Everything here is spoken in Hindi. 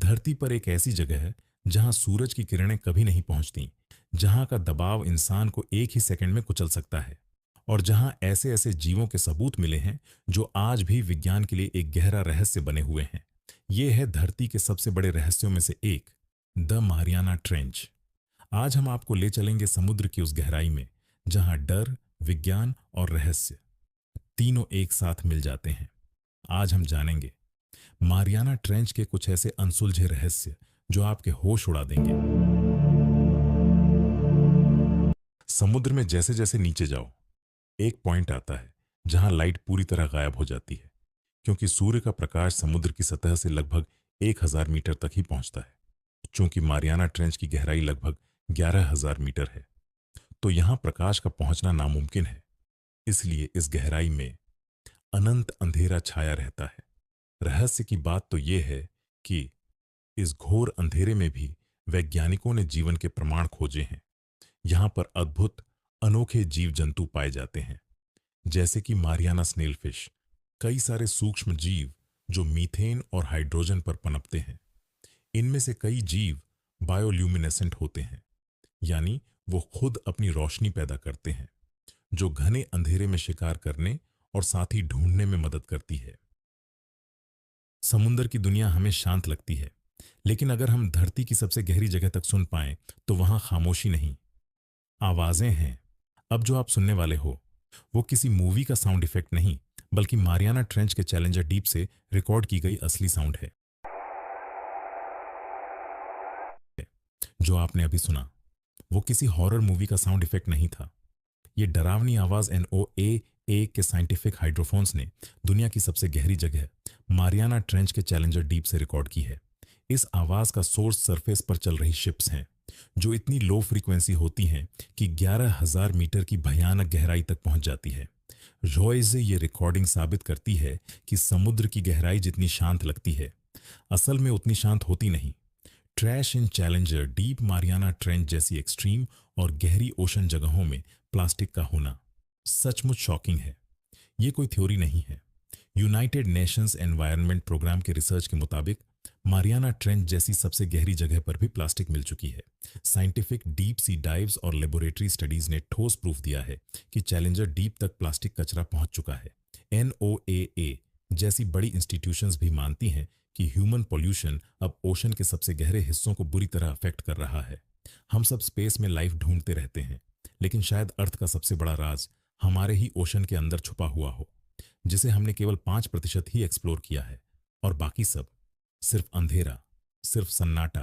धरती पर एक ऐसी जगह है जहां सूरज की किरणें कभी नहीं पहुंचती, जहां का दबाव इंसान को एक ही सेकंड में कुचल सकता है, और जहां ऐसे ऐसे जीवों के सबूत मिले हैं जो आज भी विज्ञान के लिए एक गहरा रहस्य बने हुए हैं। ये है धरती के सबसे बड़े रहस्यों में से एक, द मारियाना ट्रेंच। आज हम आपको ले चलेंगे समुद्र की उस गहराई में जहां डर, विज्ञान और रहस्य तीनों एक साथ मिल जाते हैं। आज हम जानेंगे मारियाना ट्रेंच के कुछ ऐसे अनसुलझे रहस्य जो आपके होश उड़ा देंगे। समुद्र में जैसे जैसे नीचे जाओ, एक पॉइंट आता है जहां लाइट पूरी तरह गायब हो जाती है, क्योंकि सूर्य का प्रकाश समुद्र की सतह से लगभग 1000 मीटर तक ही पहुंचता है। चूंकि मारियाना ट्रेंच की गहराई लगभग 11000 मीटर है, तो यहां प्रकाश का पहुंचना नामुमकिन है। इसलिए इस गहराई में अनंत अंधेरा छाया रहता है। रहस्य की बात तो यह है कि इस घोर अंधेरे में भी वैज्ञानिकों ने जीवन के प्रमाण खोजे हैं। यहां पर अद्भुत अनोखे जीव जंतु पाए जाते हैं, जैसे कि मारियाना स्नेलफिश, कई सारे सूक्ष्म जीव जो मीथेन और हाइड्रोजन पर पनपते हैं। इनमें से कई जीव बायोल्यूमिनेसेंट होते हैं, यानी वो खुद अपनी रोशनी पैदा करते हैं, जो घने अंधेरे में शिकार करने और साथ ही ढूंढने में मदद करती है। समुद्र की दुनिया हमें शांत लगती है, लेकिन अगर हम धरती की सबसे गहरी जगह तक सुन पाएं तो वहां खामोशी नहीं, आवाजें हैं। अब जो आप सुनने वाले हो वो किसी मूवी का साउंड इफेक्ट नहीं, बल्कि मारियाना ट्रेंच के चैलेंजर डीप से रिकॉर्ड की गई असली साउंड है। जो आपने अभी सुना वो किसी हॉरर मूवी का साउंड इफेक्ट नहीं था। ये डरावनी आवाज NOAA के साइंटिफिक हाइड्रोफोन्स ने दुनिया की सबसे गहरी जगह मारियाना ट्रेंच के चैलेंजर डीप से रिकॉर्ड की है। इस आवाज का सोर्स सरफेस पर चल रही शिप्स हैं, जो इतनी लो फ्रीक्वेंसी होती हैं कि 11000 मीटर की भयानक गहराई तक पहुंच जाती है। रॉय से ये रिकॉर्डिंग साबित करती है कि समुद्र की गहराई जितनी शांत लगती है, असल में उतनी शांत होती नहीं। ट्रैश इन चैलेंजर डीप मारियाना ट्रेंच जैसी एक्सट्रीम और गहरी ओशन जगहों में प्लास्टिक का होना सचमुच शॉकिंग है। ये कोई थ्योरी नहीं है। यूनाइटेड नेशंस एनवायरनमेंट प्रोग्राम के रिसर्च के मुताबिक मारियाना ट्रेंच जैसी सबसे गहरी जगह पर भी प्लास्टिक मिल चुकी है। साइंटिफिक डीप सी डाइव्स और लेबोरेटरी स्टडीज ने ठोस प्रूफ दिया है कि चैलेंजर डीप तक प्लास्टिक कचरा पहुंच चुका है। NOAA जैसी बड़ी इंस्टीट्यूशंस भी मानती हैं कि ह्यूमन पॉल्यूशन अब ओशन के सबसे गहरे हिस्सों को बुरी तरह अफेक्ट कर रहा है। हम सब स्पेस में लाइफ ढूंढते रहते हैं, लेकिन शायद अर्थ का सबसे बड़ा राज हमारे ही ओशन के अंदर छुपा हुआ हो, जिसे हमने केवल 5% ही एक्सप्लोर किया है, और बाकी सब सिर्फ अंधेरा, सिर्फ सन्नाटा